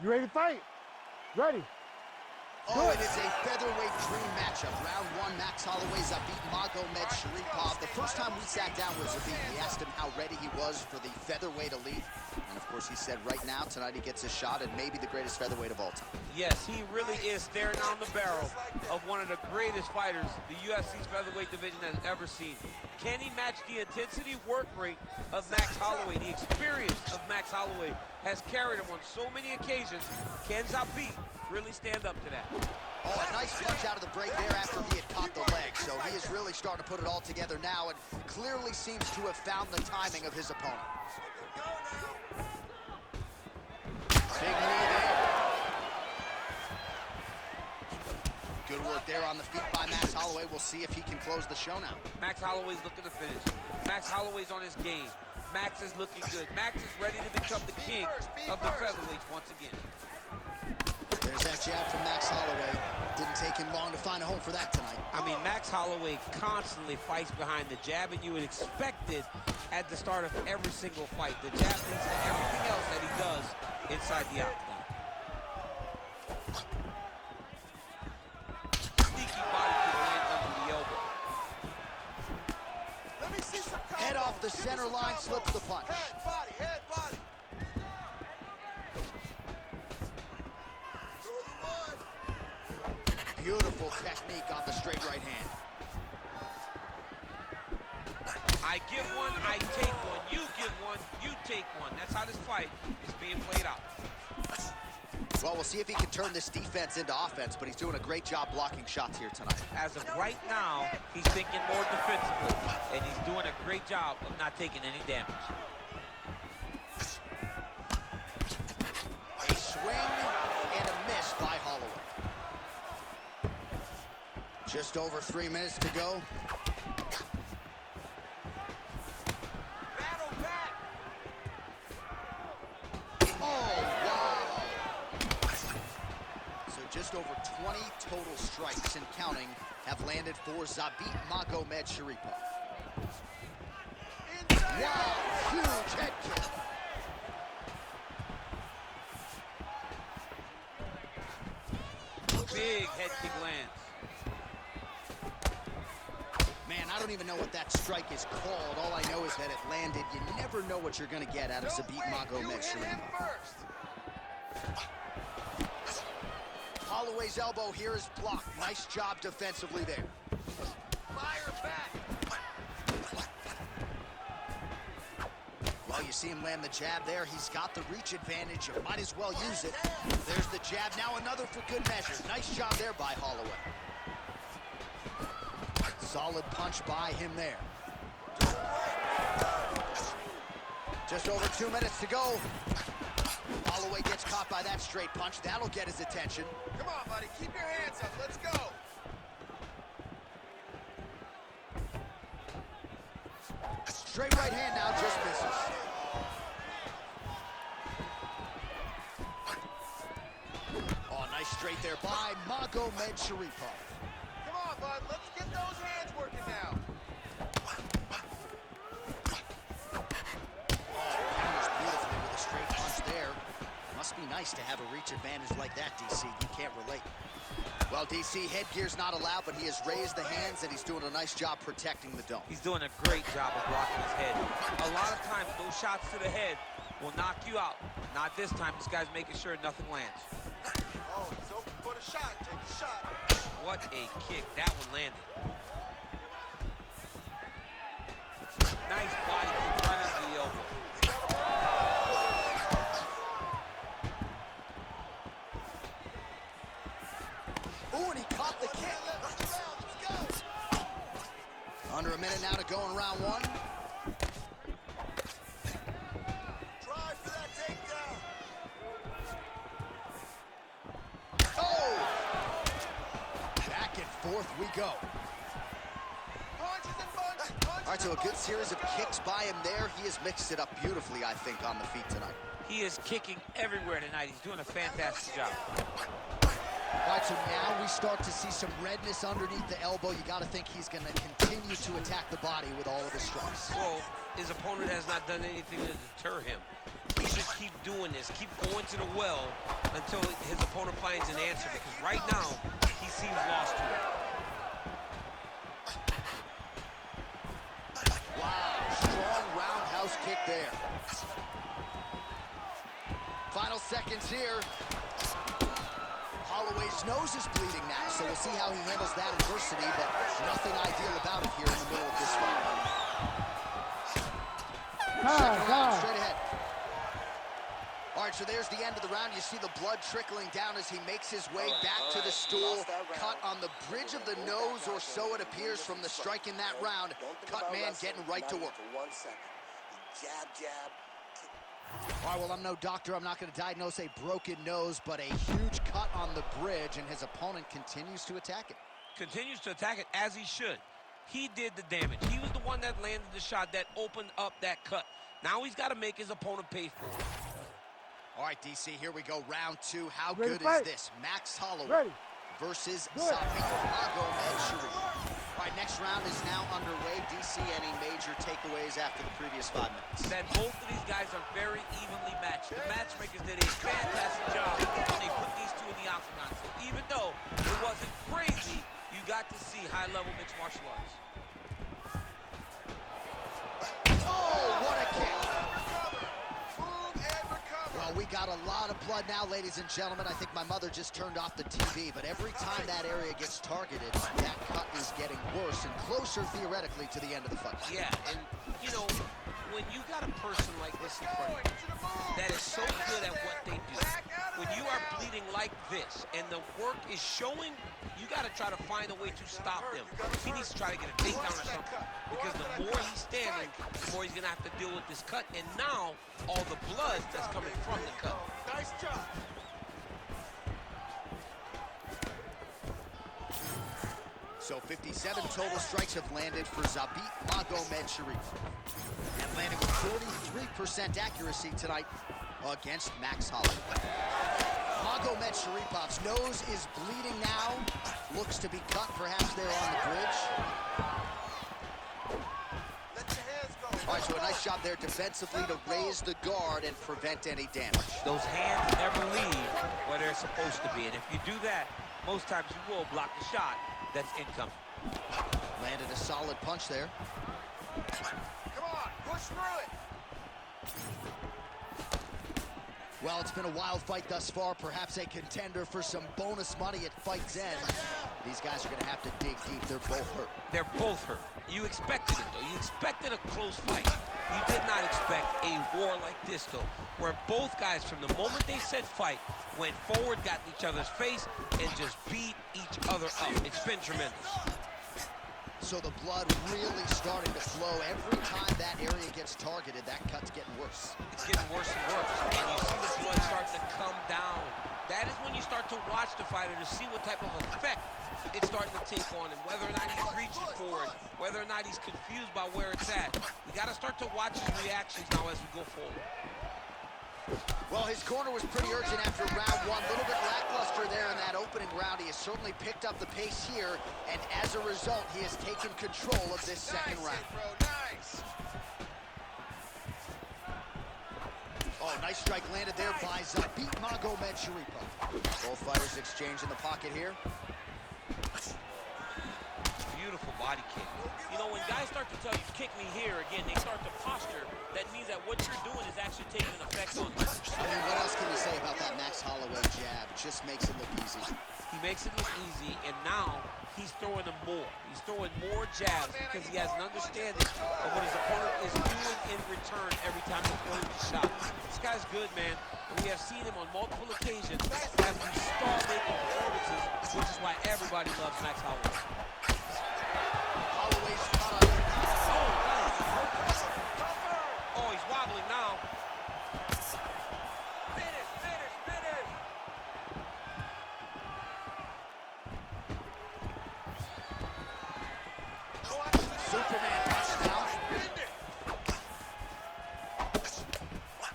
You ready to fight? Ready. Oh, it is a featherweight dream matchup. Round one, Max Holloway, Zabit, Magomedsharipov. The first time we sat down with Zabit, we asked him how ready he was for the featherweight elite. And of course, he said right now, tonight he gets a shot at maybe the greatest featherweight of all time. Yes, he really is staring down the barrel of one of the greatest fighters the UFC's featherweight division has ever seen. Can he match the intensity work rate of Max Holloway? The experience of Max Holloway has carried him on so many occasions. Can Zabit really stand up to that? Oh, a nice punch out of the break there after he had caught the leg. So he is really starting to put it all together now and clearly seems to have found the timing of his opponent. Big knee there. Good work there on the feet by Max Holloway. We'll see if he can close the show now. Max Holloway's looking to finish. Max Holloway's on his game. Max is looking good. Max is ready to become the king of the featherweights once again. There's that jab from Max Holloway. Didn't take him long to find a home for that tonight. I mean, Max Holloway constantly fights behind the jab, and you would expect it at the start of every single fight. The jab leads to everything else that he does inside the octagon. Sneaky body kick lands under the elbow. Let me see some head off the center line, slips the punch. Head, body, head, body. Beautiful technique on the straight right hand. I give one, I take one. You give one, you take one. That's how this fight is being played out. Well, we'll see if he can turn this defense into offense, but he's doing a great job blocking shots here tonight. As of right now, he's thinking more defensively, and he's doing a great job of not taking any damage. A swing and a miss by Holloway. Just over 3 minutes to go. Battle back. Oh, wow. So just over 20 total strikes and counting have landed for Zabit Magomedsharipov. Wow, huge head kick. Big head kick lands. Man, I don't even know what that strike is called. All I know is that it landed. You never know what you're going to get out of Zabit Magomedsharipov. Holloway's elbow here is blocked. Nice job defensively there. Fire back. Well, you see him land the jab there. He's got the reach advantage. You might as well use it. There's the jab. Now another for good measure. Nice job there by Holloway. Solid punch by him there. Just over 2 minutes to go. Holloway gets caught by that straight punch. That'll get his attention. Come on, buddy. Keep your hands up. Let's go. Straight right hand now just misses. Oh, nice straight there by Magomedsharipov. Come on, bud. Let's get those hands working now. Counters beautifully with a straight punch there. Must be nice to have a reach advantage like that, DC. You can't relate. Well, DC, headgear's not allowed, but he has raised the hands, and he's doing a nice job protecting the dome. He's doing a great job of blocking his head. A lot of times, those shots to the head will knock you out. Not this time. This guy's making sure nothing lands. Oh, he's open for the shot. Take the shot. What a kick. That one landed. Nice body kick right under the elbow. Ooh, and he caught the kick. Let's go. Under a minute now to go in round one. Try for that takedown. Oh! Back and forth we go. Punches and punches. Punches All right, so a and good punches. series of kicks by him there. He has mixed it up beautifully, I think, on the feet tonight. He is kicking everywhere tonight. He's doing a fantastic job. All right, so now we start to see some redness underneath the elbow. You got to think he's going to continue to attack the body with all of his strikes. Well, his opponent has not done anything to deter him. He he should keep doing this, keep going to the well until his opponent finds an answer, because right now, he seems lost to it. Wow, strong roundhouse kick there. Final seconds here. Holloway's nose is bleeding now, so we'll see how he handles that adversity, but nothing ideal about it here in the middle of this fight. Second round, straight ahead. All right, so there's the end of the round. You see the blood trickling down as he makes his way back to the stool. Cut on the bridge of the nose, or so it appears from the strike in that round. Cut man getting right to work. 1 second. Jab, jab. All right, well, I'm no doctor. I'm not going to diagnose a broken nose, but a huge cut on the bridge, and his opponent continues to attack it. Continues to attack it as he should. He did the damage. He was the one that landed the shot that opened up that cut. Now he's got to make his opponent pay for it. All right, DC, here we go. Round 2. How good is this? Max Holloway versus Zabit Magomedsharipov. All right, next round is now underway. DC, any major takeaways after the previous 5 minutes? That both of these guys are very evenly matched. The matchmakers did a fantastic job when they put these two in the octagon. So even though it wasn't crazy, you got to see high-level mixed martial arts. Oh, what a kick! Well, we got a lot of blood now, ladies and gentlemen. I think my mother just turned off the TV, but every time that area gets targeted, that cut is getting worse and closer, theoretically, to the end of the fight. Yeah, and, you know, when you got a person like this in front of you that is so good at what they do, when you are bleeding like this and the work is showing, you got to try to find a way to stop them. He needs to try to get a takedown or something, because the more he's standing, the more he's going to have to deal with this cut, and now all the blood that's coming from the cut. Nice job. So 57 total strikes have landed for Zabit Magomedsharipov, and landing with 43% accuracy tonight against Max Holloway. Magomedsharipov nose is bleeding now. Looks to be cut, perhaps there on the bridge. Let your hands go. All right, so a nice job there defensively to raise the guard and prevent any damage. Those hands never leave where they're supposed to be, and if you do that, most times you will block the shot that's incoming. Landed a solid punch there. Come on, push through it. Well, it's been a wild fight thus far, perhaps a contender for some bonus money at fight's end. These guys are going to have to dig deep. They're both hurt. They're both hurt. You expected it, though. You expected a close fight. You did not expect a war like this, though, where both guys, from the moment they said fight, went forward, got in each other's face, and just beat each other up. It's been tremendous. So the blood really starting to flow. Every time that area gets targeted, that cut's getting worse. It's getting worse and worse. And you see the blood starting to come down. That is when you start to watch the fighter to see what type of effect it's starting to take on him, whether or not he's reaching for it, whether or not he's confused by where it's at. We got to start to watch his reactions now as we go forward. Well, his corner was pretty urgent after round 1. A little bit lackluster there in that opening round. He has certainly picked up the pace here, and as a result, he has taken control of this second round. Bro, nice. Oh, nice strike landed there by Zabit Magomedsharipov. Both fighters exchanging the pocket here. Beautiful body kick. You know, when guys start to tell you, kick me here, again, they start to posture. That means that what you're doing is actually taking an effect on you. I mean, what else can you say about that Max Holloway jab? Just makes it look easy. He makes it look easy, and now he's throwing them more. He's throwing more jabs because he has an understanding of what his opponent is doing in return every time he throws the shot. This guy's good, man. And we have seen him on multiple occasions as we start making performances, which is why everybody loves Max Holloway. Holloway's caught on there. Oh, nice. Oh, he's wobbling now. Finish, finish, finish. Superman punch now.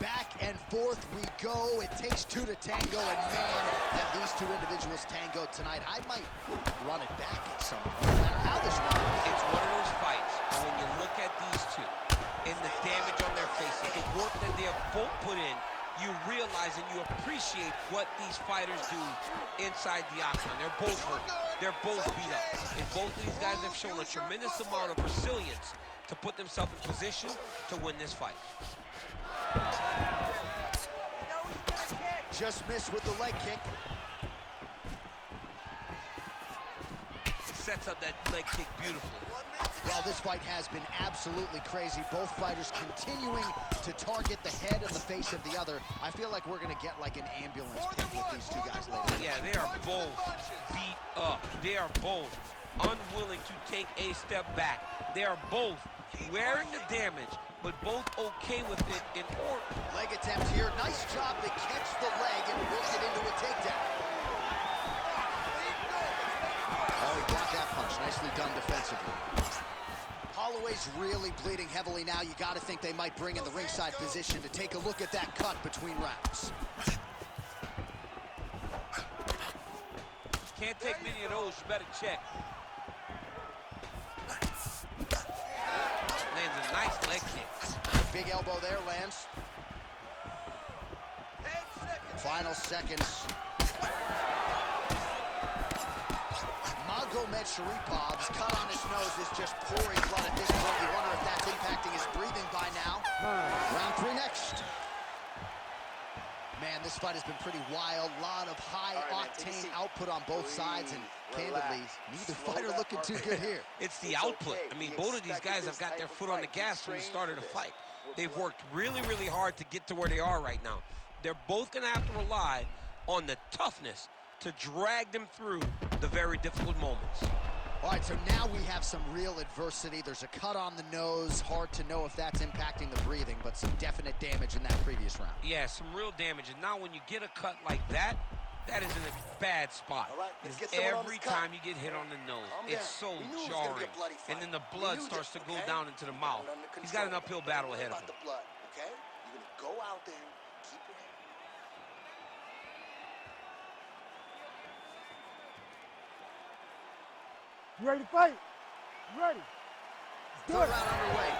Back and forth we go. It takes two to tango, and man, have these two individuals tangoed tonight. I might run it back at some point, no matter how this runs. It's one of those fights when you look at these two, and the damage on their faces, the work that they have both put in, you realize and you appreciate what these fighters do inside the octagon. They're both hurt. They're both beat up. And both of these guys have shown a tremendous amount of resilience to put themselves in position to win this fight. Just missed with the leg kick. Sets up that leg kick beautifully. Well, this fight has been absolutely crazy. Both fighters continuing to target the head and the face of the other. I feel like we're going to get like an ambulance pit with these two guys later. Yeah, they are both beat up. They are both unwilling to take a step back. They are both wearing the damage, but both okay with it in order. Leg attempt here. Nice job to catch the leg and work it into a takedown. Oh, he blocked that punch. Nicely done defensively. Holloway's really bleeding heavily now. You got to think they might bring in the ringside position to take a look at that cut between rounds. Can't take many of those. You better check. Lands a nice leg kick. Big elbow there, lands. Final seconds. Magomedsharipov cut on his nose is just pouring blood at this point. You wonder if that's impacting his breathing by now. Round 3 next. Man, this fight has been pretty wild. A lot of high-octane output on both sides, and candidly, neither fighter looking too good here. It's the output. I mean, both of these guys have got their foot on the gas from the start of the fight. They've worked really, really hard to get to where they are right now. They're both going to have to rely on the toughness to drag them through the very difficult moments. All right, so now we have some real adversity. There's a cut on the nose. Hard to know if that's impacting the breathing, but some definite damage in that previous round. Yeah, some real damage. And now when you get a cut like that, that is in a bad spot. All right, let's get Every time you get hit on the nose, it's so jarring. And then the blood starts to go down into the mouth. He's got an uphill battle ahead of him. The blood, okay? You're going to go out there, keep your head. You ready to fight? You ready? Let's do Third it. round underway.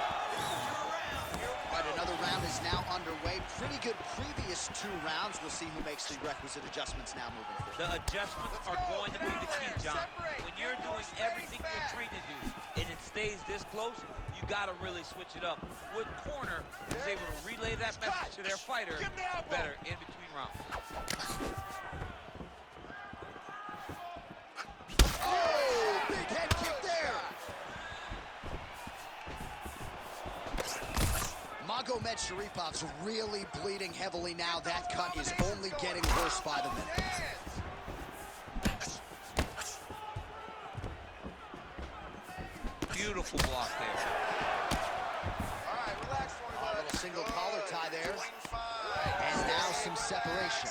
All right, another round is now underway. Pretty good previous 2 rounds. We'll see who makes the requisite adjustments now moving forward. The adjustments are going to be the key, John. When you're doing everything you're trained to do and it stays this close, you got to really switch it up. With Conor is able to relay that message to their fighter better in between rounds. Oh, big head kick there. Magomedsharipov really bleeding heavily now. That cut is only getting worse by the minute. Beautiful block there. All right, relax, A little single collar tie there. And now some separation.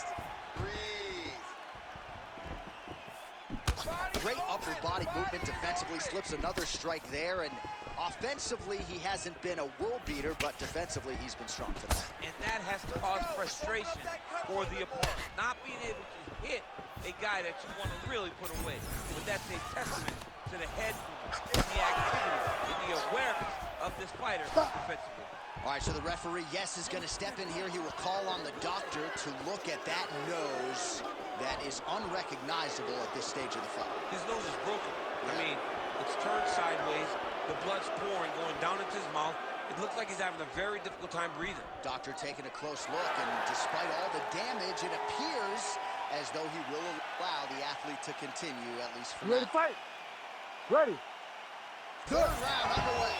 Great upper body movement defensively, slips another strike there, and offensively he hasn't been a world beater, but defensively he's been strong tonight. And that has caused frustration for the opponent. Not being able to hit a guy that you want to really put away. But that's a testament to the head movement, the activity, and the awareness of this fighter defensively. All right, so the referee, yes, is going to step in here. He will call on the doctor to look at that nose that is unrecognizable at this stage of the fight. His nose is broken. I mean, it's turned sideways. The blood's pouring, going down into his mouth. It looks like he's having a very difficult time breathing. Doctor taking a close look, and despite all the damage, it appears as though he will allow the athlete to continue, at least for You ready to fight? Ready. Third round underway.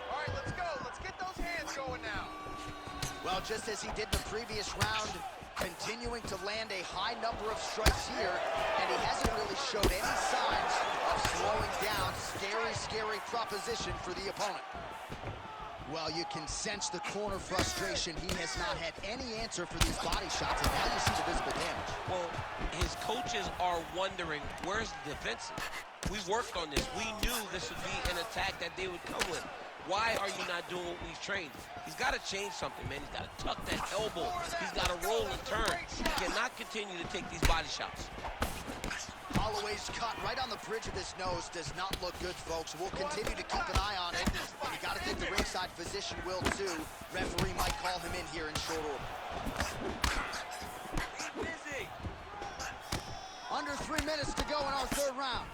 All right, let's go. Let's get those hands going now. Well, just as he did the previous round, continuing to land a high number of strikes here, and he hasn't really showed any signs of slowing down. Scary, scary proposition for the opponent. Well, you can sense the corner frustration. He has not had any answer for these body shots, and now you see the visible damage. Well, his coaches are wondering, where's the defensive? We worked on this. We knew this would be an attack that they would come with. Why are you not doing what he's trained? He's got to change something, man. He's got to tuck that elbow. He's got to roll and turn. He cannot continue to take these body shots. Holloway's cut right on the bridge of his nose does not look good, folks. We'll continue to keep an eye on it. And you got to think the ringside physician will, too. Referee might call him in here in short order. Busy. Under 3 minutes to go in our third round.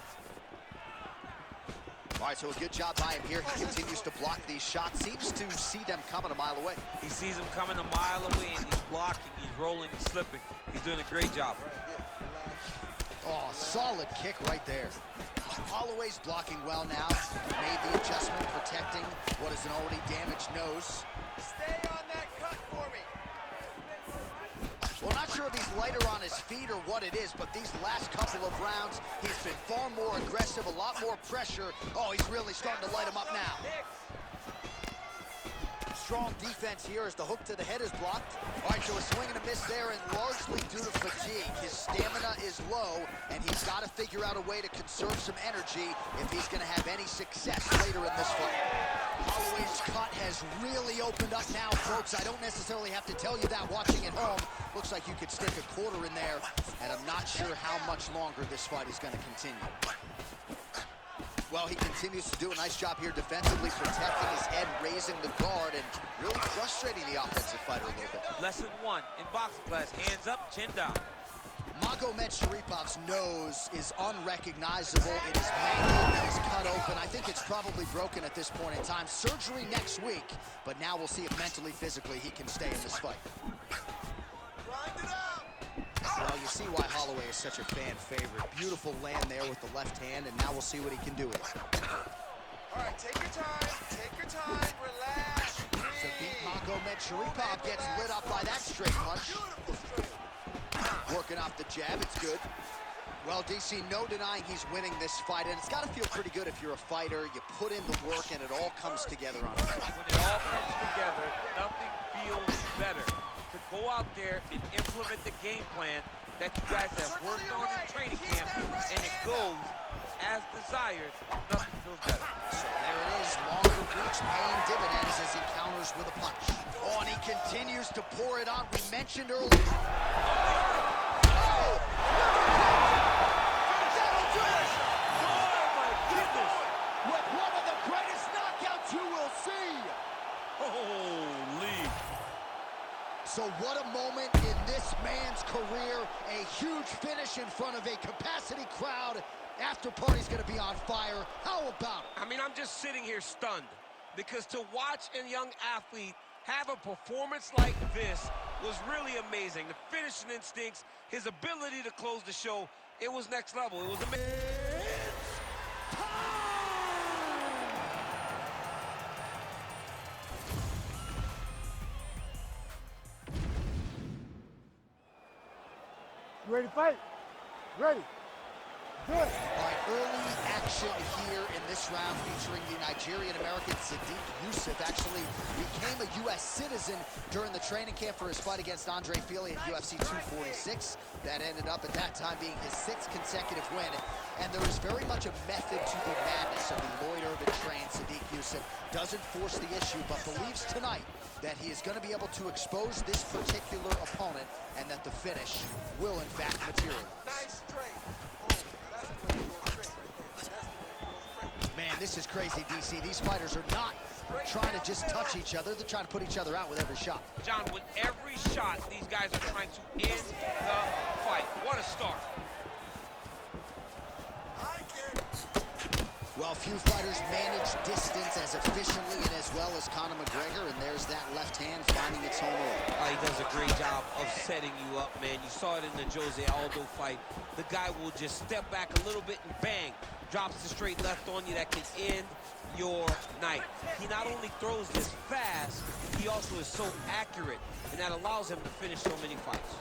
All right, so a good job by him here. He continues to block these shots. Seems to see them coming a mile away. He sees them coming a mile away, and he's blocking, he's rolling, he's slipping. He's doing a great job. Oh, solid kick right there. Holloway's blocking well now. Made the adjustment, protecting what is an already damaged nose. Stay on that cut for me. Well, not sure if he's lighter on his feet or what it is, but these last couple of rounds, he's been far more aggressive, a lot more pressure. Oh, he's really starting to light him up now. Strong defense here as the hook to the head is blocked. All right, so a swing and a miss there, and largely due to fatigue. His stamina is low, and he's got to figure out a way to conserve some energy if he's going to have any success later in this fight. Holloway's cut has really opened up now, folks. I don't necessarily have to tell you that watching at home. Looks like you could stick a quarter in there, and I'm not sure how much longer this fight is going to continue. Well, he continues to do a nice job here defensively, protecting his head, raising the guard, and really frustrating the offensive fighter a little bit. Lesson 1 in boxing class, hands up, chin down. Magomedsharipov nose is unrecognizable. It is mangled, it is cut open. I think it's probably broken at this point in time. Surgery next week, but now we'll see if mentally, physically, he can stay in this fight. Well, you see why Holloway is such a fan favorite. Beautiful land there with the left hand, and now we'll see what he can do with it. All right, take your time, relax. Zabit Magomedsharipov gets lit up by that straight punch. Working off the jab, it's good. Well, DC, no denying he's winning this fight, and it's got to feel pretty good if you're a fighter. You put in the work, and it all comes together on it. When it all comes together, nothing feels better. To go out there and implement the game plan that you guys have worked on in training camp, and it goes as desired, nothing feels better. So there it is, longer reach paying dividends as he counters with a punch. Oh, and he continues to pour it on. We mentioned earlier. Oh! That'll do it! Oh my goodness! With one of the greatest knockouts you will see! Holy! So what a moment in this man's career. A huge finish in front of a capacity crowd. After party's gonna be on fire. How about it? I mean, I'm just sitting here stunned, because to watch a young athlete have a performance like this was really amazing. The finishing instincts, his ability to close the show, it was next level. It was amazing. You ready to fight? Ready. Good. All right, early action here in this round featuring the Nigerian-American Sadiq Yusuf. Actually became a U.S. citizen during the training camp for his fight against Andre Fili at UFC 246. That ended up at that time being his 6th consecutive win. And there is very much a method to the madness of the Lloyd Irvin-trained Sadiq Yusuf. Doesn't force the issue, but believes tonight that he is going to be able to expose this particular opponent and that the finish will, in fact, materialize. Nice straight. Man, this is crazy, DC. These fighters are not trying to just touch each other. They're trying to put each other out with every shot. John, with every shot, these guys are trying to end the fight. What a start. Well, few fighters manage distance as efficiently and as well as Conor McGregor, and there's that left hand finding its home run. He does a great job of setting you up, man. You saw it in the Jose Aldo fight. The guy will just step back a little bit and bang, drops the straight left on you that can end your night. He not only throws this fast, he also is so accurate, and that allows him to finish so many fights.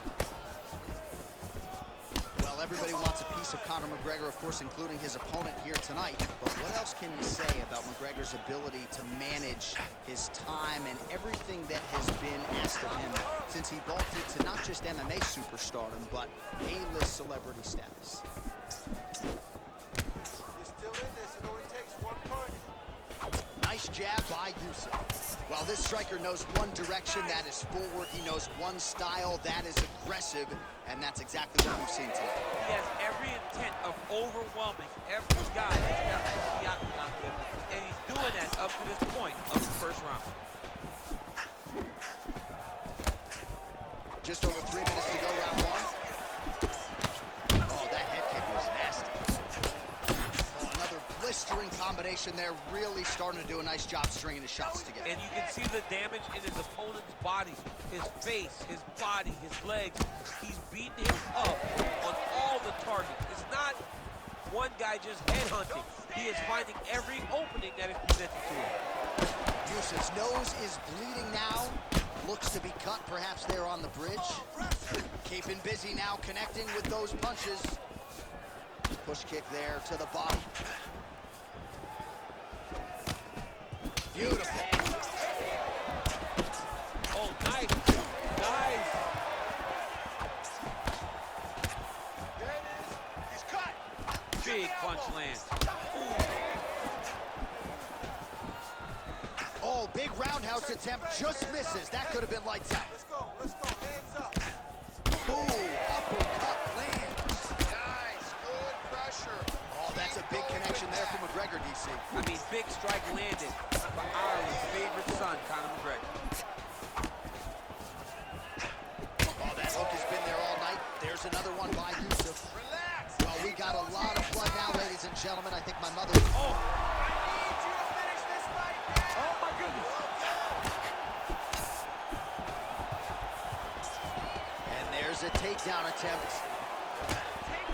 Well, everybody wants a piece of Conor McGregor, of course, including his opponent here tonight. But what else can you say about McGregor's ability to manage his time and everything that has been asked of him since he vaulted to not just MMA superstardom, but A-list celebrity status? You're still in this. It only takes one punch. Nice First jab by Yusuf. Well, this striker knows one direction, that is forward. He knows one style, that is aggressive, and that's exactly what we've seen today. He has every intent of overwhelming every guy that's got the octagon out there, and he's doing that up to this point of the first round. Just over 3 minutes to go, round one. Oh, that head kick was nasty. Oh, another blistering combination there, really starting to do a nice job stringing his shots together. And you can see the damage in his opponent's body, his face, his body, his legs. He's beating him up on all the targets. It's not one guy just headhunting. He is finding every opening that is presented to him. Yusuf's nose is bleeding now. Looks to be cut, perhaps there on the bridge. Keeping busy now, connecting with those punches. Push kick there to the body. Beautiful. Oh, nice. Nice. There it is. He's cut. Big punch lands. Oh, big roundhouse attempt, just misses. That could have been lights out. Let's go. Let's go. Hands up. Ooh, uppercut lands. Nice. Good pressure. Oh, that's a big connection there from McGregor, DC. I mean, big strike landed for Ireland's favorite son, Conor McGregor. Oh, that hook has been there all night. There's another one by Yusuf. Relax. Well, we got a lot of blood now, ladies and gentlemen. I think my mother... Oh, I need you to finish this fight now. oh my goodness. And there's a takedown attempt.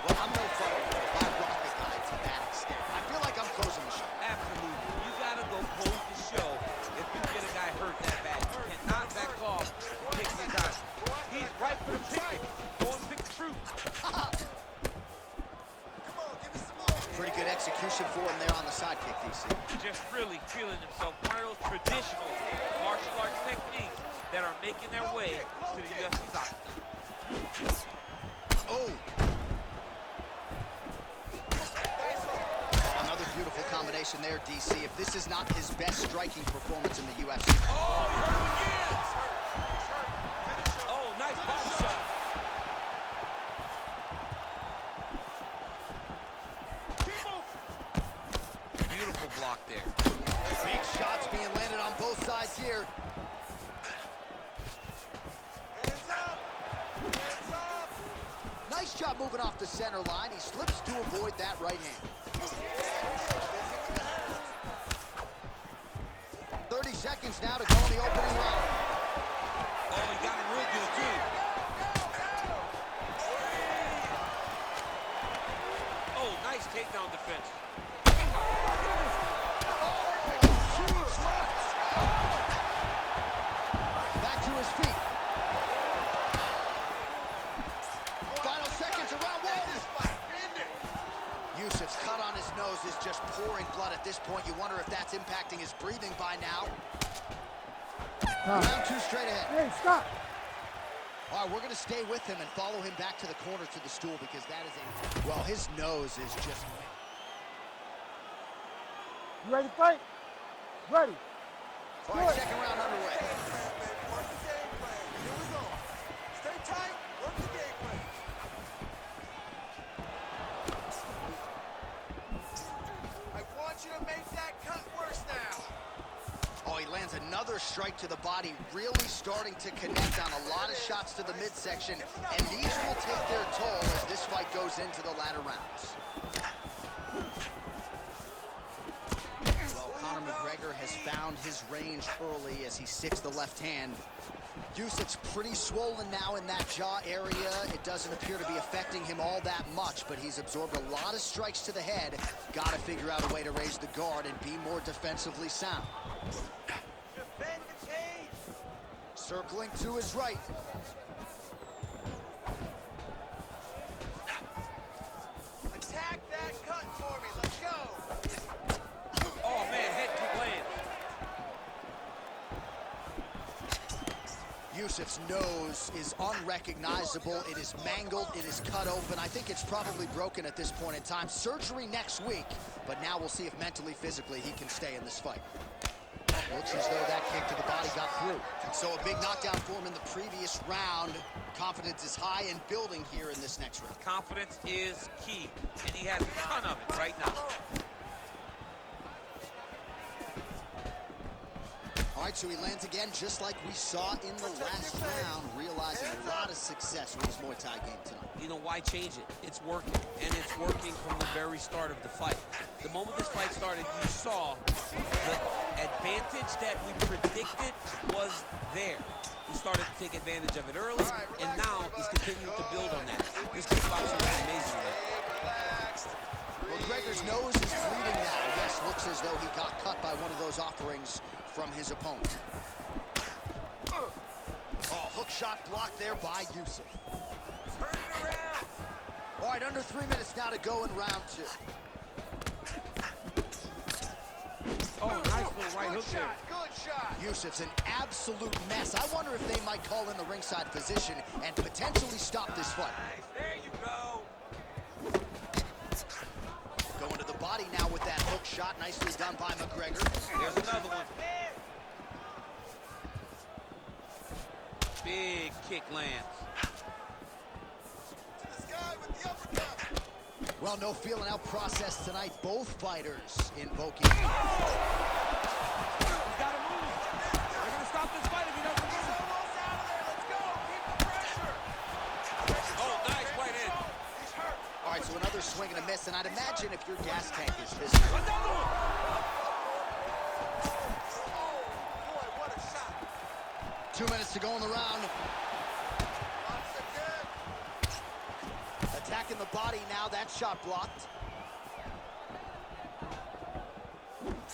Well, I'm no fighter, but I rock the guy to that extent. I feel like I'm closing the show. Absolutely. You gotta go close the show if you get a guy hurt that bad. You cannot back off and take your time. He's right for the pick. Go and pick the truth. Come on, give me some more. Pretty good execution for him there on the side kick, DC. Just really feeling himself. One of those traditional martial arts techniques that are making their way to the UFC octagon. Oh! Another beautiful combination there, DC. If this is not his best striking performance in the UFC. Oh, he hurt him again. Oh, nice body shot. Beautiful block there. Big shots being landed on both sides here. Hands up. Hands up. Nice job moving off the center line. He slips to avoid that right hand. 30 seconds now to go in the opening round. Oh, he got him real good, too. Oh, nice takedown defense. Back to his feet. Final seconds of round one. Yusuf's cut on his nose is just pouring blood at this point. You wonder if that's impacting his breathing by now. Round two straight ahead. Hey, stop. All right, we're going to stay with him and follow him back to the corner to the stool because that is a... Well, his nose is just... You ready to fight? Ready. All right, second round underway. Work the game plan. Here we go. Stay tight. Work the game plan. I want you to make that cut worse now. Oh, he lands another strike to the body, really starting to connect on a lot of shots to the midsection, and these will take their toll as this fight goes into the latter rounds. Well, Conor McGregor has found his range early as he sticks the left hand. Yusuf's pretty swollen now in that jaw area. It doesn't appear to be affecting him all that much, but he's absorbed a lot of strikes to the head. Got to figure out a way to raise the guard and be more defensively sound. Defend the cage. Circling to his right. Attack that cut for me. Let's go. Oh, man, head kick lands. Yusuf's nose is unrecognizable. It is mangled. It is cut open. I think it's probably broken at this point in time. Surgery next week, but now we'll see if mentally, physically, he can stay in this fight. Looks as though that kick to the body got through. So a big knockdown for him in the previous round. Confidence is high and building here in this next round. Confidence is key, and he has a ton of it right now. All right, so he lands again just like we saw in the last round, realizing a lot of success with his Muay Thai game tonight. You know, why change it? It's working, and it's working from the very start of the fight. The moment this fight started, you saw the advantage that we predicted was there. He started to take advantage of it early, and now he's continuing to build on that. This kickboxing is amazing tonight. McGregor's nose is bleeding now. Yes, looks as though he got cut by one of those offerings from his opponent. Oh, hook shot blocked there by Yusuf. All right, under 3 minutes now to go in round 2. Oh, nice little right hook there. Good shot. Yusuf's an absolute mess. I wonder if they might call in the ringside position and potentially stop this fight. Nice, there you go. Going to the body now with that hook shot. Nicely done by McGregor. There's another one. Big kick lands. Well, no feeling out process tonight. Both fighters invoking. He's got to move. They're going to stop this fight if he doesn't move. Almost out of there. Let's go. Keep the pressure. Oh, nice right in. He's hurt. All right, so another swing and a miss, and I'd imagine if your gas tank is this. Another one. Oh, boy, what a shot. 2 minutes to go in the round. Once again. Attacking the body now. That shot blocked.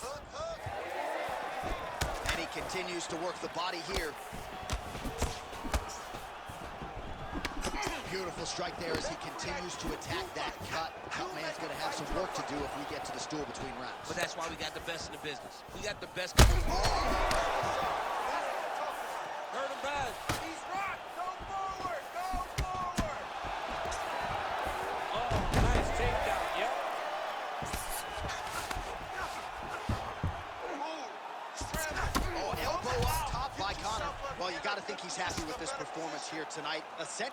Hook, hook. And he continues to work the body here. Beautiful strike there as he continues to attack that cut. Cut man's going to have some work to do if we get to the stool between rounds. But that's why we got the best in the business. We got the best. That's what I'm talking Hurt him bad. about. He's rocked. Go forward. Go forward. Oh, nice takedown. Yep. Oh, elbow up top by Conor. Well, you got to think he's happy with this performance here tonight. A set.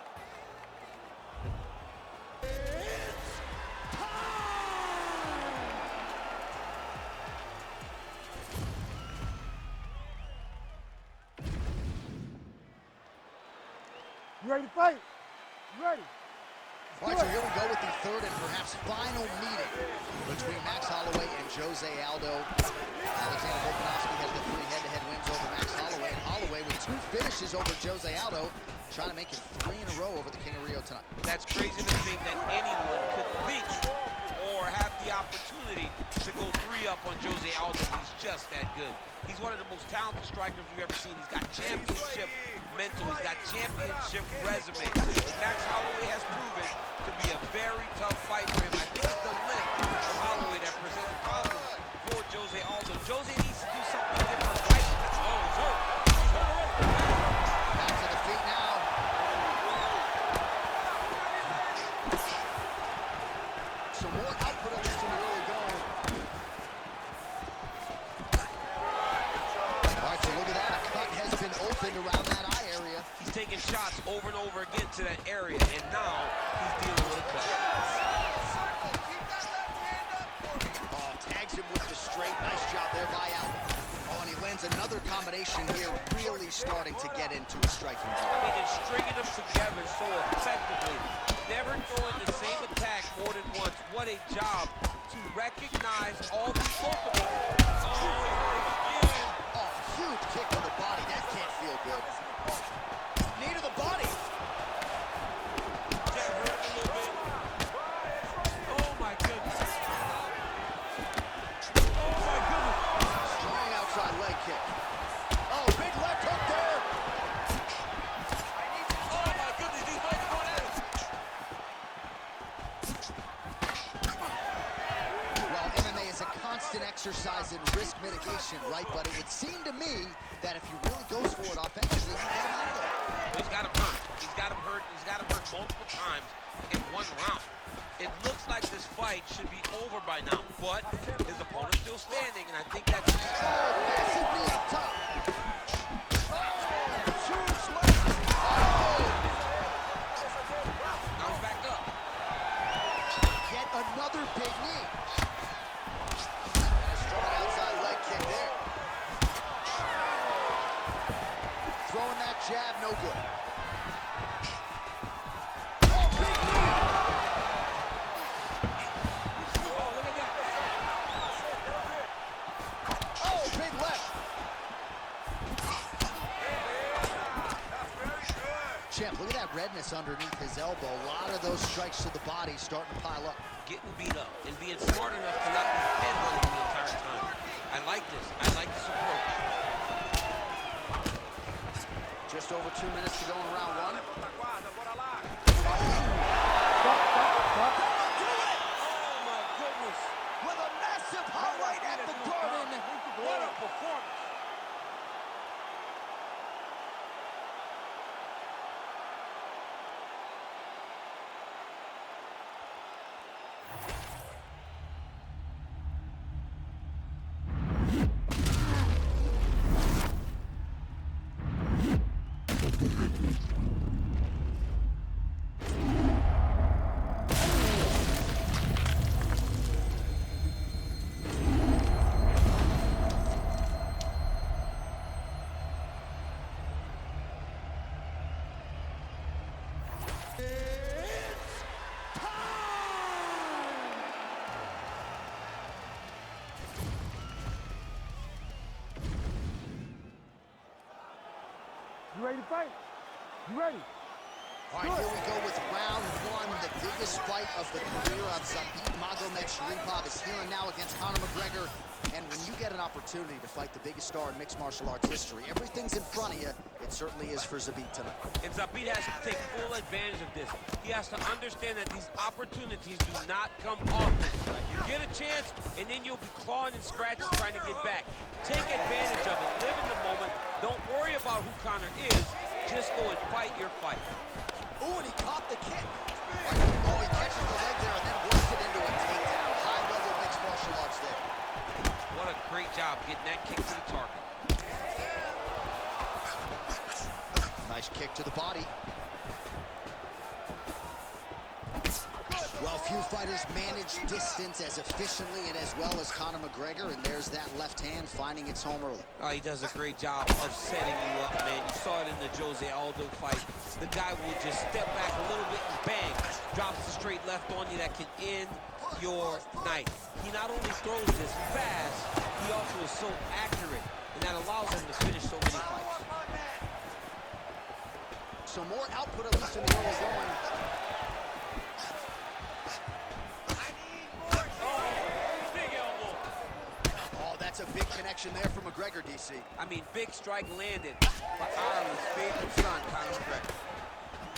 You ready to fight? You ready? All right, so here we go with the third and perhaps final meeting between Max Holloway and Jose Aldo. Alexander Volkanovski has the 3 head-to-head wins over Max Holloway, and Holloway with 2 finishes over Jose Aldo, trying to make it 3 in a row over the King of Rio tonight. That's crazy to think that anyone could think or have the opportunity to go 3 up on Jose Aldo. He's just that good. He's one of the most talented strikers we've ever seen. He's got championship mental. He's got championship resume. Max Holloway has proven to be a very tough fight for him. I think it's the length of Holloway that presented problems for Jose Aldo. Jose needs to do something different. Right? Oh, he's hurt. He's hurt. Back to the feet now. Some more output on this one early going. All right, so look at that. A cut has been opened around that eye area. He's taking shots over and over again to that area, and now he's dealing with a cut. Oh, tags him with the straight. Nice job there by Aldo. Oh, and he lands another combination here, really starting to get into his striking I zone. mean, they're stringing them together so effectively. Never throwing the same attack more than once. What a job to recognize all these multiple. Oh, huge kick to the body. That can't feel good. Knee to the body. That hurt a little bit. Oh my goodness. Oh my goodness. Strong outside leg kick. Oh, big left hook there. Oh my goodness, these boys are going at it. Well, MMA is a constant exercise in risk mitigation, right? But it would seem to me that if he really goes for it offensively, he can get him out of there. He's got him hurt. He's got him hurt. He's got him hurt multiple times in one round. It looks like this fight should be over by now, but his opponent's still standing, and I think that's... Massive knee up top. Now he's back up. Yet another big knee. And a strong outside leg kick there. Throwing that jab, no good. Oh, big knee. Oh, look at that. Oh, big left. Champ, look at that redness underneath his elbow. A lot of those strikes to the body starting to pile up. Getting beat up and being smart enough to not be headhunted the entire time. I like this. I like this approach. Just over 2 minutes to go in round one. Stop, stop. Oh, my goodness. With a massive highlight at the Garden. What a performance. You ready to fight? You ready? All right, here we go with round one, the biggest fight of the career of Zabit Magomedsharipov is here and now against Conor McGregor. And when you get an opportunity to fight the biggest star in mixed martial arts history, everything's in front of you. It certainly is for Zabit tonight. And Zabit has to take full advantage of this. He has to understand that these opportunities do not come often. You get a chance, and then you'll be clawing and scratching trying to get back. Take advantage of it. Live in the moment. Don't worry about who Conor is. Just go and fight your fight. Oh, and he caught the kick. Oh, he catches the leg there and then works it into a takedown. High-level mixed martial arts there. What a great job getting that kick to the target. Nice kick to the body. Well, few fighters manage distance as efficiently and as well as Conor McGregor, and there's that left hand finding its home early. Oh, he does a great job of setting you up, man. You saw it in the Aldo fight. The guy will just step back a little bit and bang, drops a straight left on you that can end your night. He not only throws this fast, he also is so accurate, and that allows him to finish so many fights. So more output, at least in the early going. That's a big connection there from McGregor, DC. I mean, big strike landed by Ireland's favorite son, Conor McGregor.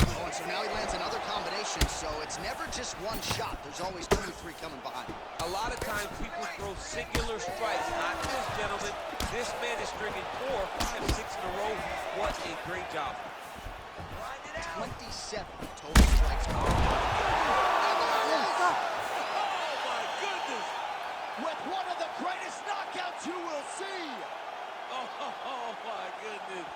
Oh, and so now he lands another combination, so it's never just one shot. There's always 2 or 3 coming behind. A lot of times people throw singular strikes, not this gentleman. This man is stringing 4, 5, 6 in a row. What a great job. 27 total strikes. With one of the greatest knockouts you will see. Oh my goodness.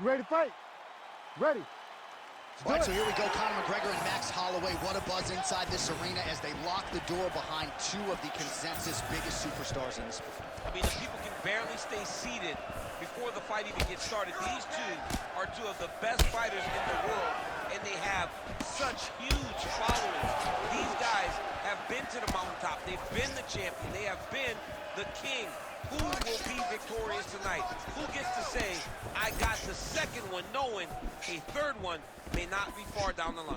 You ready to fight? Ready. All right, so here we go, Conor McGregor and Max Holloway. What a buzz inside this arena as they lock the door behind 2 of the consensus biggest superstars in the sport. I mean, the people can barely stay seated before the fight even gets started. These 2 are 2 of the best fighters in the world, and they have such huge followings. These guys have been to the mountaintop. They've been the champion. They have been the king. Who will be victorious tonight? Who gets to say, I got the second one, knowing a third one may not be far down the line?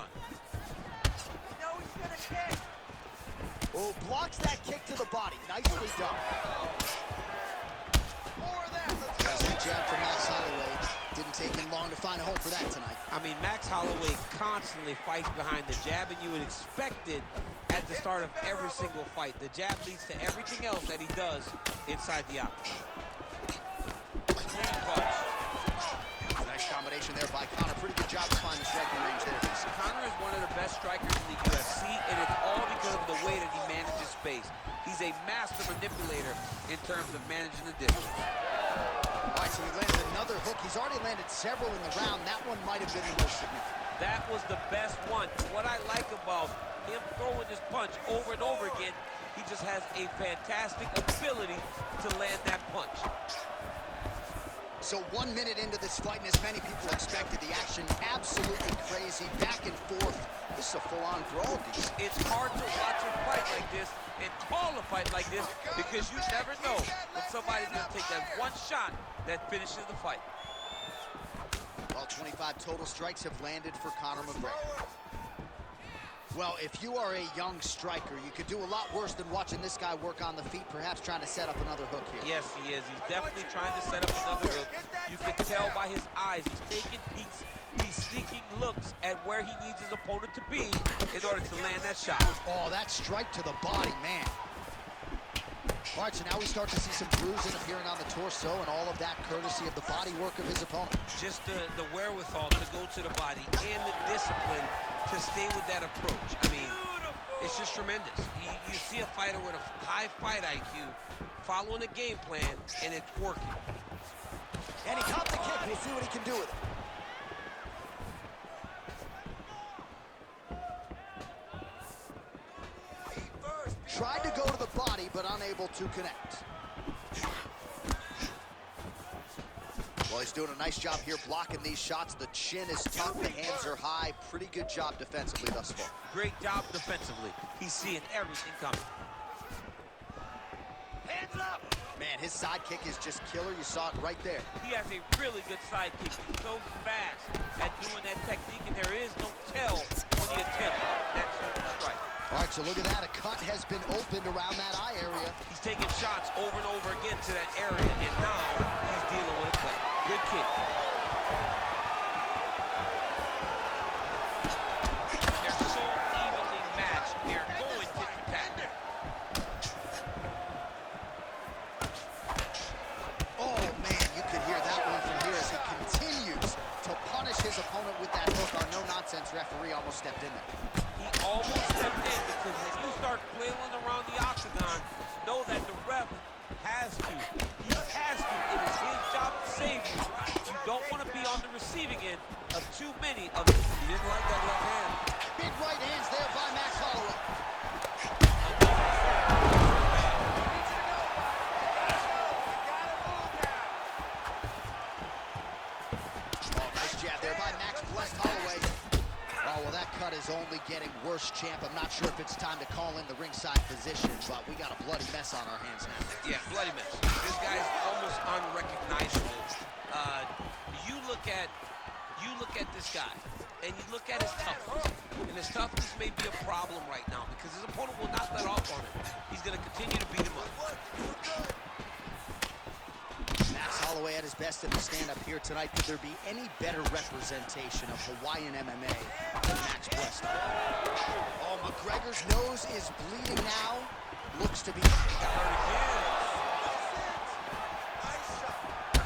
You know he's gonna kick. Oh, blocks that kick to the body. Nicely done. More of that. Let's go. That's a jab from Max Holloway. Didn't take him long to find a home for that tonight. I mean, Max Holloway constantly fights behind the jab, and you would expect it at the start of every single fight. The jab leads to everything else that he does inside the octagon. Nice combination there by Conor. Pretty good job to find the striking range there. Conor is one of the best strikers in the UFC, and it's all because of the way that he manages space. He's a master manipulator in terms of managing the distance. All right, so he landed another hook. He's already landed several in the round. That one might have been the most significant. That was the best one. What I like about him throwing this punch over and over again, he just has a fantastic ability to land that punch. So 1 minute into this fight, and as many people expected, the action absolutely crazy, back and forth. This is a full-on brawl. It's hard to watch a fight like this and call a fight like this because you never know when somebody's going to take that one shot that finishes the fight. Well, 25 total strikes have landed for Conor McGregor. Well, if you are a young striker, you could do a lot worse than watching this guy work on the feet, perhaps trying to set up another hook here. Yes, he is. He's definitely trying to set up another hook. You can tell by his eyes. He's taking peeks. He's sneaking looks at where he needs his opponent to be in order to land that shot. Oh, that strike to the body, man. All right, so now we start to see some bruising appearing on the torso, and all of that courtesy of the body work of his opponent. Just the wherewithal to go to the body and the discipline to stay with that approach. I mean, it's just tremendous. You see a fighter with a high fight IQ following a game plan, and it's working. And he caught the kick. We'll see what he can do with it. Tried to go to the body, but unable to connect. Well, he's doing a nice job here blocking these shots. The chin is tucked, the hands are high. Pretty good job defensively thus far. Great job defensively. He's seeing everything coming. Hands up. Man, his side kick is just killer. You saw it right there. He has a really good side kick. He's so fast at doing that technique, and there is no tell on the attempt. That's a strike. All right, so look at that. A cut has been opened around that eye area. He's taking shots over and over again to that area, and now he's dealing with a cut. Good kick. They're so evenly matched. They're going tit for tat. Oh, man, you could hear that one from here as he continues to punish his opponent with that hook. Our no-nonsense referee almost stepped in there. He almost stepped in because when you start flailing around the octagon, know that the ref has to. He has to. It is his job to save you. You don't want to be on the receiving end of too many of them. He didn't like that left hand. Big right hands there by Max Holloway. Oh, nice jab there by Max blessed Holloway. Oh, well, that cut is only getting worse, champ. I'm not sure if it's time to call in the ringside physician, but we got a bloody mess on our hands now. Yeah, bloody mess. This guy's almost unrecognizable. You look at this guy, and you look at his toughness. And his toughness may be a problem right now because his opponent will not let off on him. He's going to continue to beat him up. Max Holloway at his best in the stand-up here tonight. Could there be any better representation of Hawaiian MMA than Max Blessed? Oh, McGregor's nose is bleeding now. Looks to be Got hurt again.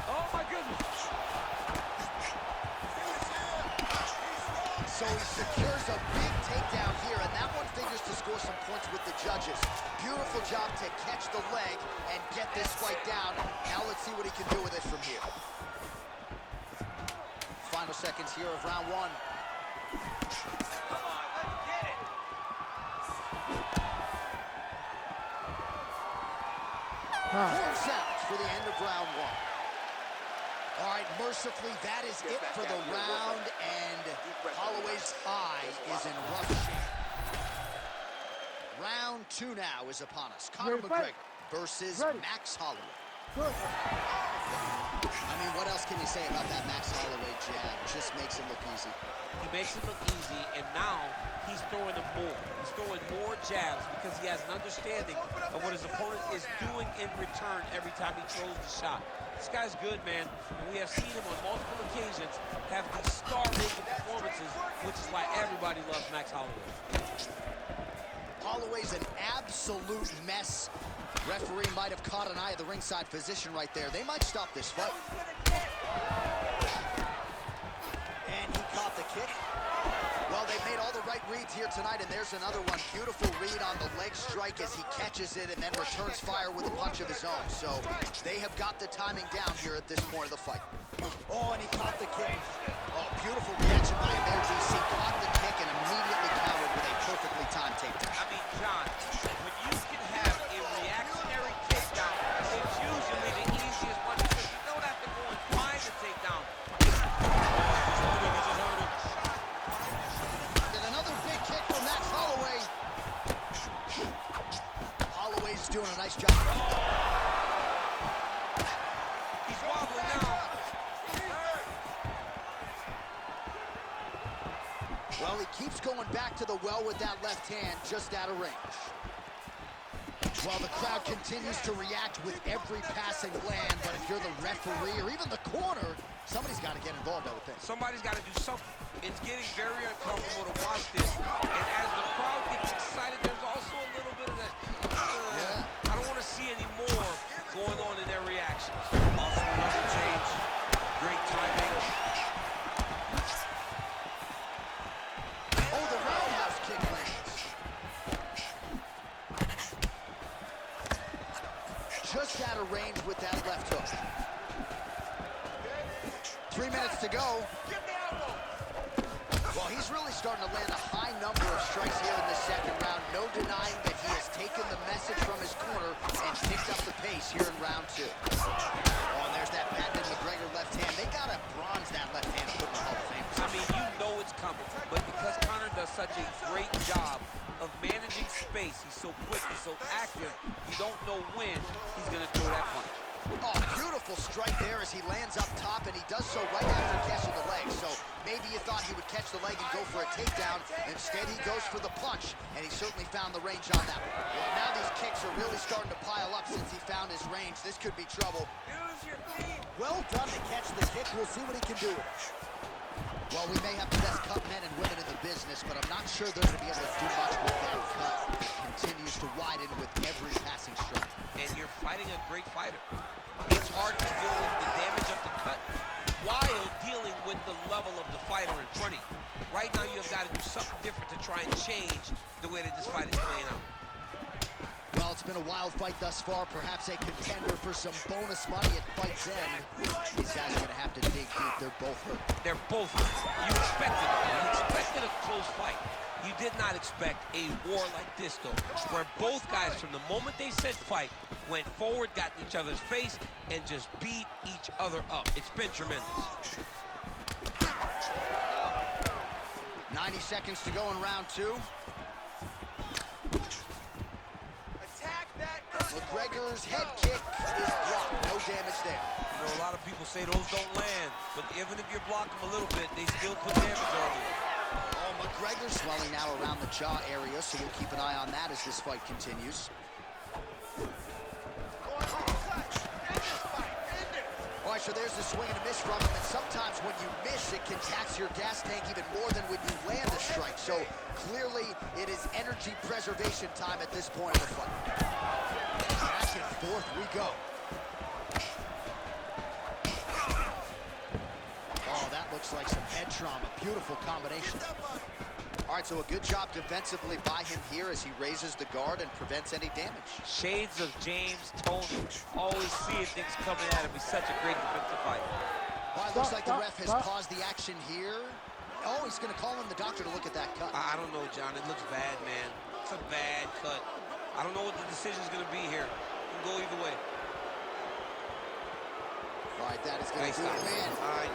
Oh, my goodness. So he secures a big takedown here, and that one figures to score some points with the judges. Beautiful job to catch the leg and get this fight down. Now let's see what he can do with it from here. Final seconds here of round one. Come on, let's get it. 4 seconds for the end of round one. All right, mercifully, that is it for the round, and Holloway's eye is in rough shape. Round 2 now is upon us. Conor Ready, fight. McGregor versus Ready. Max Holloway. Good. I mean, what else can you say about that Max Holloway jab? Just makes it look easy. He makes it look easy, and now he's throwing them more. He's throwing more jabs because he has an understanding of what his opponent is doing in return every time he throws the shot. This guy's good, man, and we have seen him on multiple occasions have these star-making performances, which is why everybody loves Max Holloway. Holloway's an absolute mess. Referee might have caught an eye of the ringside physician right there. They might stop this fight. And he caught the kick. Well, they made all the right reads here tonight, and there's another one. Beautiful read on the leg strike as he catches it and then returns fire with a punch of his own. So they have got the timing down here at this point of the fight. Oh, and he caught the kick. Oh, beautiful reaction by him there, DC. Caught the kick and immediately countered with a perfectly timed takedown. I mean, John, when you can have a reactionary takedown, it's usually the easiest one because you don't have to go and find the takedown. And another big kick from Max Holloway. Holloway's doing a nice job. He's wobbling now. Well, he keeps going back to the well with that left hand, just out of range. Well, the crowd continues to react with every passing land, but if you're the referee or even the corner, somebody's got to get involved, I would think. Somebody's got to do something. It's getting very uncomfortable to watch this. And as the crowd gets excited, there's also a little bit of that, I don't want to see any more going on in their reactions. Also, another change. Great timing. Oh, the roundhouse kick lands. Just out of range with that left hook. 3 minutes to go. Well, he's really starting to land a high number of strikes here in the second round. No denying that he has taken the message from his corner and picked up the pace here in round 2. Oh, and there's that patented McGregor left hand. They got to bronze that left hand and put in the Hall of Fame. I mean, you know it's coming. But because Conor does such a great job of managing space, he's so quick, he's so active, you don't know when he's going to throw that punch. Oh, beautiful strike there as he lands up top, and he does so right after catching the leg. So maybe you thought he would catch the leg and go for a takedown. Instead, he goes for the punch, and he certainly found the range on that one. Well, now these kicks are really starting to pile up since he found his range. This could be trouble. Well done to catch the kick. We'll see what he can do with it. Well, we may have the best cut men and women in the business, but I'm not sure they're going to be able to do much with that cut. It continues to widen with every passing strike. And you're fighting a great fighter. It's hard to deal with the damage of the cut while dealing with the level of the fighter in front of you. Right now, you've got to do something different to try and change the way that this fight is playing out. Well, it's been a wild fight thus far. Perhaps a contender for some bonus money at fight's end. These guys are going to have to dig deep. They're both hurt. They're both hurt. You expected it. You expected a close fight. You did not expect a war like this, though, where both guys, from the moment they said fight, went forward, got in each other's face, and just beat each other up. It's been tremendous. 90 seconds to go in round 2. McGregor's head kick is blocked. No damage there. You know, a lot of people say those don't land, but even if you block them a little bit, they still put damage on you. Oh, McGregor swelling now around the jaw area, so we'll keep an eye on that as this fight continues. All right, so there's the swing and a miss from him, and sometimes when you miss, it can tax your gas tank even more than when you land a strike. So clearly, it is energy preservation time at this point of the fight. Back and forth we go. Oh, that looks like some head trauma. Beautiful combination. All right, so a good job defensively by him here as he raises the guard and prevents any damage. Shades of James Toney, always seeing things coming at him. He's such a great defensive fighter. Well, it looks like the ref has paused the action here. Oh, he's going to call in the doctor to look at that cut. I don't know, John. It looks bad, man. It's a bad cut. I don't know what the decision's going to be here. It can go either way. All right, that is going to do it, man. I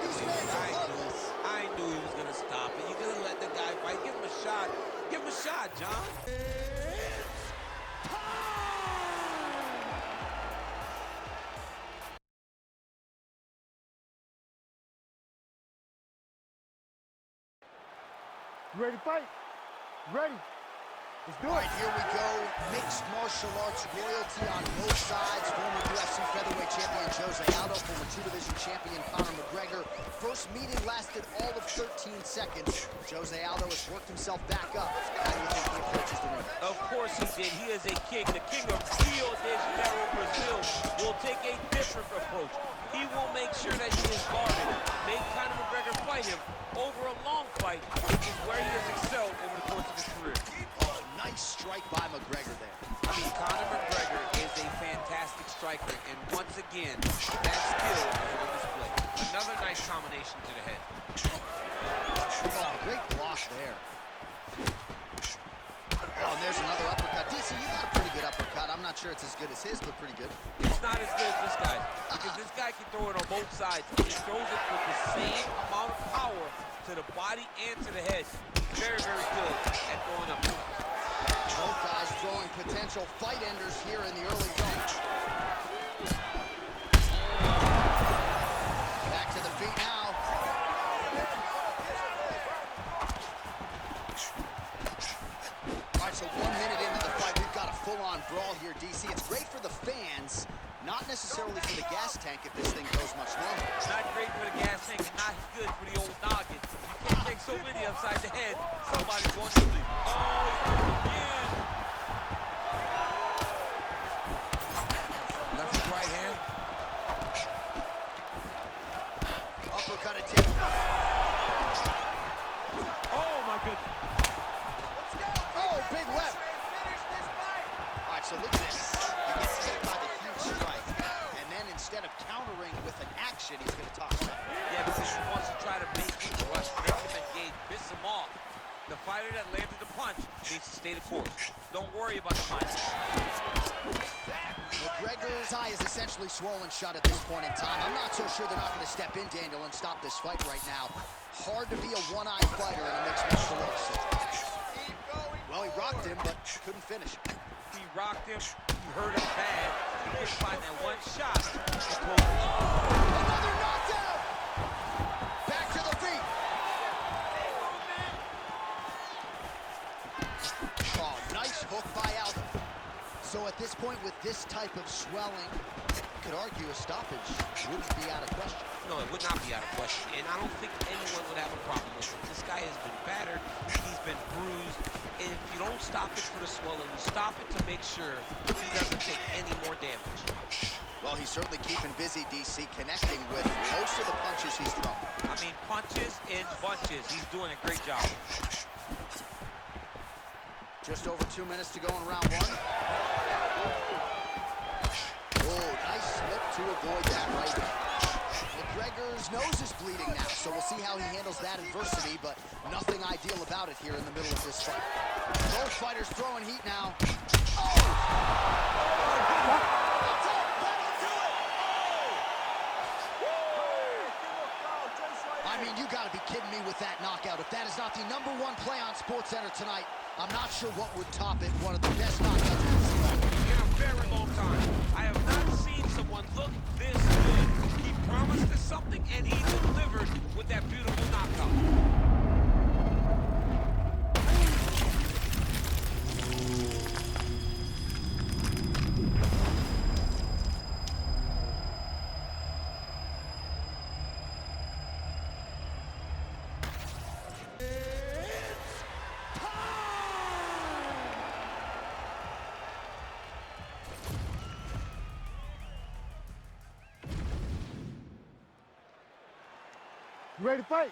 knew he was going to stop it. You're going to let the guy fight. Give him a shot. Give him a shot, John. You ready to fight? Ready. Let's do All it. right, here we go. Mixed martial arts royalty on both sides. Former UFC featherweight champion Jose Aldo, former two-division champion Conor McGregor. First meeting lasted all of 13 seconds. Jose Aldo has worked himself back up. How do you think he approaches the ring? Of course he did. He is a king. The king of Rio de Janeiro, Brazil, will take a different approach. He will make sure that he is guarded. Make Conor McGregor fight him over a long fight, which is where he has excelled over the course of his career. Oh, nice strike by McGregor there. I mean, Conor McGregor is a fantastic striker, and once again, that skill is on display. Another nice combination to the head. Oh, great block there. Oh, and there's another uppercut. DC, you got a pretty good uppercut. I'm not sure it's as good as his, but pretty good. It's not as good as this guy, because this guy can throw it on both sides. He throws it with the same amount of power to the body and to the head. He's very, very good at throwing up. Both guys throwing potential fight enders here in the early going. Back to the feet now. All right, so 1 minute into the fight, we've got a full-on brawl here, DC. It's great for the fans, not necessarily for the gas tank if this thing goes much longer. It's not great for the gas tank, and not good for the old noggin. You can't take so many upside the head. Somebody's going to sleep. Oh, he's hurt again. Left and right hand. Uppercut attempt. Oh, my goodness. Oh, big left. All right, so look at this. He gets hit by the huge strike, and then instead of countering with an action, he's going to toss it. Yeah, because he wants to try to make him rush, make him engage, piss him off. The fighter that landed the punch needs to stay the course. Don't worry about the punch. McGregor's eye is essentially swollen shut at this point in time. I'm not so sure they're not going to step in, Daniel, and stop this fight right now. Hard to be a one-eyed fighter in a mixed martial arts. Well, he rocked him, but couldn't finish him. He rocked him, he hurt him bad. He couldn't find that one shot. Another knockdown! Back to the feet. Oh, nice hook by Aldo. So at this point, with this type of swelling, you could argue a stoppage wouldn't be out of question. No, it would not be out of question, and I don't think anyone would have a problem with it. This guy has been battered, he's been bruised, and if you don't stop it for the swelling, you stop it to make sure he doesn't take any more damage. Well, he's certainly keeping busy, DC, connecting with most of the punches he's thrown. I mean, punches in bunches. He's doing a great job. Just over 2 minutes to go in round one. Oh, nice slip to avoid that right hand. McGregor's nose is bleeding now, so we'll see how he handles that adversity, but nothing ideal about it here in the middle of this fight. Both fighters throwing heat now. Oh! That's it! That'll do it! I mean, you gotta be kidding me with that knockout. If that is not the #1 play on SportsCenter tonight, I'm not sure what would top it. One of the best knockouts I've seen In a very long time. I have not seen someone look this good. He promised us something, and he delivered with that beautiful knockout. You ready to fight?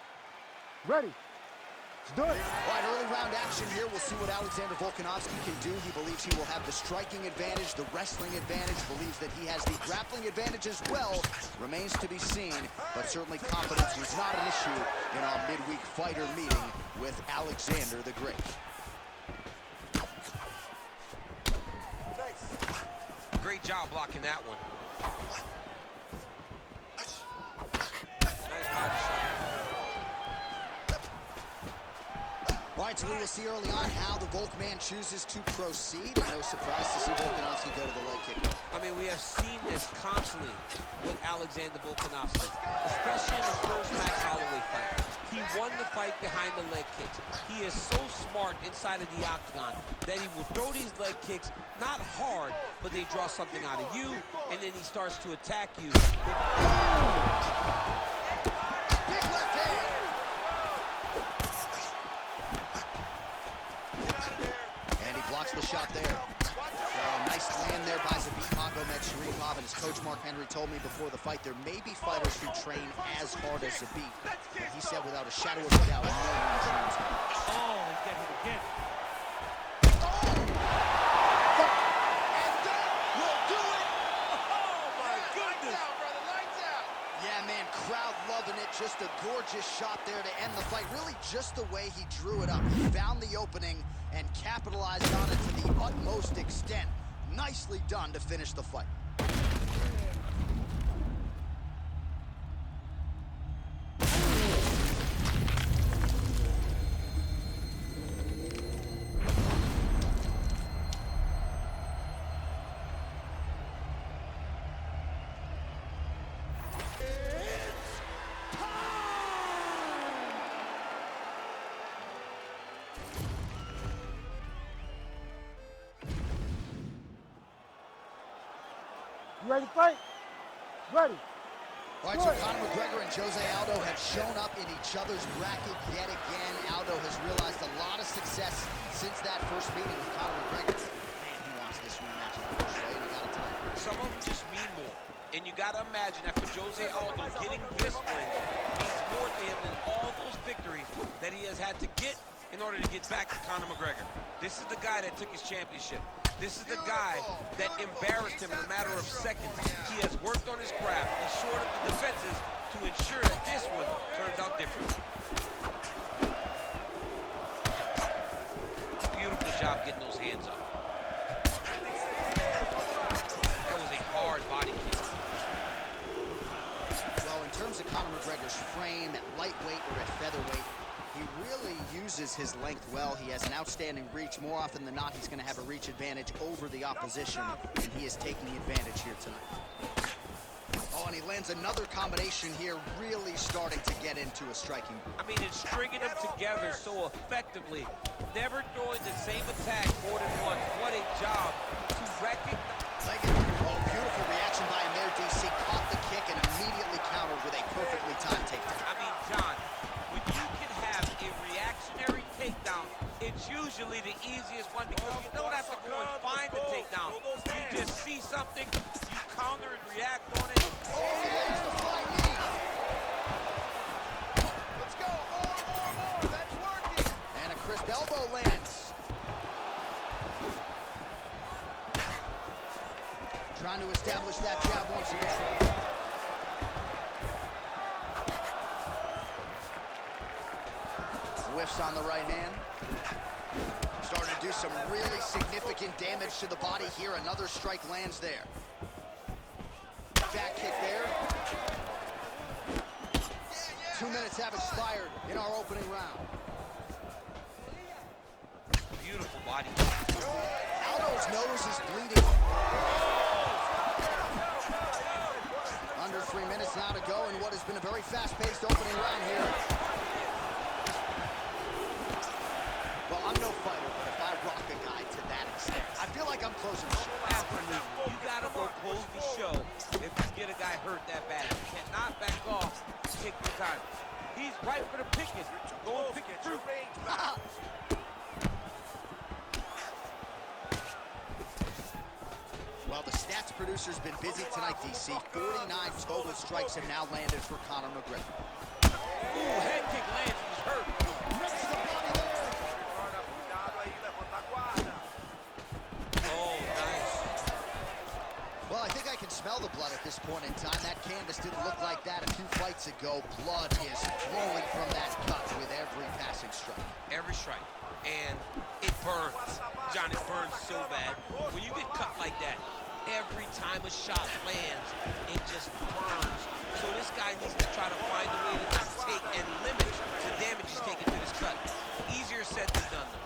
Ready. Let's do it. All right, early round action here. We'll see what Alexander Volkanovski can do. He believes he will have the striking advantage, the wrestling advantage, believes that he has the grappling advantage as well. Remains to be seen, but certainly confidence was not an issue in our midweek fighter meeting with Alexander the Great. Great job blocking that one. Nice body shot. All right, so we will see early on how the Volk man chooses to proceed. No surprise to see Volkanovski go to the leg kick. I mean, we have seen this constantly with Alexander Volkanovski, especially in the first Max Holloway fight. He won the fight behind the leg kicks. He is so smart inside of the octagon that he will throw these leg kicks, not hard, but they draw something out of you, and then he starts to attack you. Big left hand. And he blocks the shot there. Nice land there by Zabit Magomedsharipov, and as Coach Mark Henry told me before the fight, there may be fighters who train as hard as Zabit, but he said without a shadow of a doubt, no one trains him. Oh, he's getting it again. And that will do it! Oh, my goodness. Lights out, brother, lights out. Yeah, man, crowd loving it. Just a gorgeous shot there to end the fight. Really just the way he drew it up. He found the opening and capitalized on it to the utmost extent. Nicely done to finish the fight. You ready to fight? Ready. All right, so Conor McGregor and Jose Aldo have shown up in each other's bracket yet again. Aldo has realized a lot of success since that first meeting with Conor McGregor. Man, he wants this rematch of course, right? He got a time. Some of them just mean more. And you got to imagine that for Jose Aldo, getting this win means more to him than all those victories that he has had to get in order to get back to Conor McGregor. This is the guy that took his championship. This is the guy that embarrassed him in a matter of seconds. He has worked on his craft. He's shored up the defenses to ensure that this one turns out different. Beautiful job getting those hands up. That was a hard body kick. Well, in terms of Conor McGregor's frame at lightweight or at featherweight, he really uses his length well. He has an outstanding reach. More often than not, he's going to have a reach advantage over the opposition, and he is taking advantage here tonight. Oh, and he lands another combination here, really starting to get into a striking group. I mean, it's stringing them together so effectively. Never throwing the same attack more than once. What a job to recognize. Oh, beautiful reaction by him there, DC. Caught the kick and immediately countered with a perfectly timed takedown. I mean, John, when you can have a reactionary takedown, it's usually the easiest one because you don't have to go and find the takedown. You just see something, you counter and react on it. Oh, he lands the flying knee. Let's go, more, that's working. And a crisp elbow lands. Trying to establish that jab once again. Whiffs on the right hand. Starting to do some really significant damage to the body here. Another strike lands there. Back kick there. 2 minutes have expired in our opening round. Beautiful body. Aldo's nose is bleeding. Under 3 minutes now to go in what has been a very fast-paced opening round here. Well, I'm no fighter, but if I rock a guy to that extent, I feel like I'm closing the show. Absolutely. You gotta go close the show if you get a guy hurt that bad. You cannot back off. Take your time. He's right for the picking. Go and pick it through. Well, the stats producer's been busy tonight, DC. 49 total strikes have now landed for Conor McGregor. Ooh, head kick lands. He's hurt. Mixed the body there. Oh, nice. Well, I think I can smell the blood at this point in time. That canvas didn't look like that a few fights ago. Blood is flowing from that cut with every passing strike. Every strike. And it burns. John, it burns so bad. When you get cut like that, every time a shot lands, it just burns. So this guy needs to try to find a way to not take and limit the damage he's taking to this cut. easier said than done, though.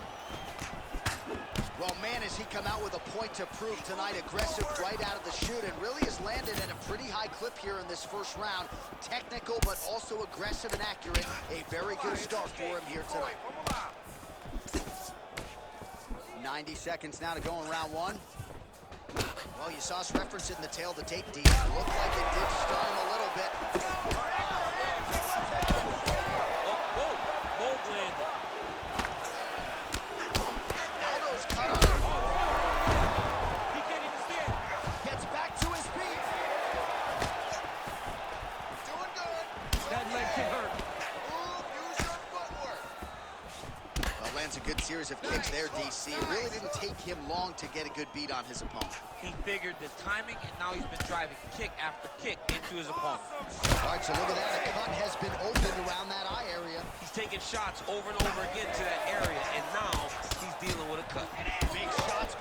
Well, man, has he come out with a point to prove tonight. Aggressive right out of the chute, and really has landed at a pretty high clip here in this first round. Technical, but also aggressive and accurate. A very good start for him here tonight. 90 seconds now to go in round one. Well, you saw us referencing the tail of the tape, D. Looked like it did start him a little bit. Aldo's cut on him. He can't even stand. Gets back to his feet. Doing good. That leg can hurt. Move, use your footwork. Well, lands a good series of kicks there, DC. It really didn't take him long to get a good beat on his opponent. He figured the timing, and now he's been driving kick after kick into his opponent. All right, so look at that. A cut has been opened around that eye area. He's taking shots over and over again to that area, and now he's dealing with a cut. Big shots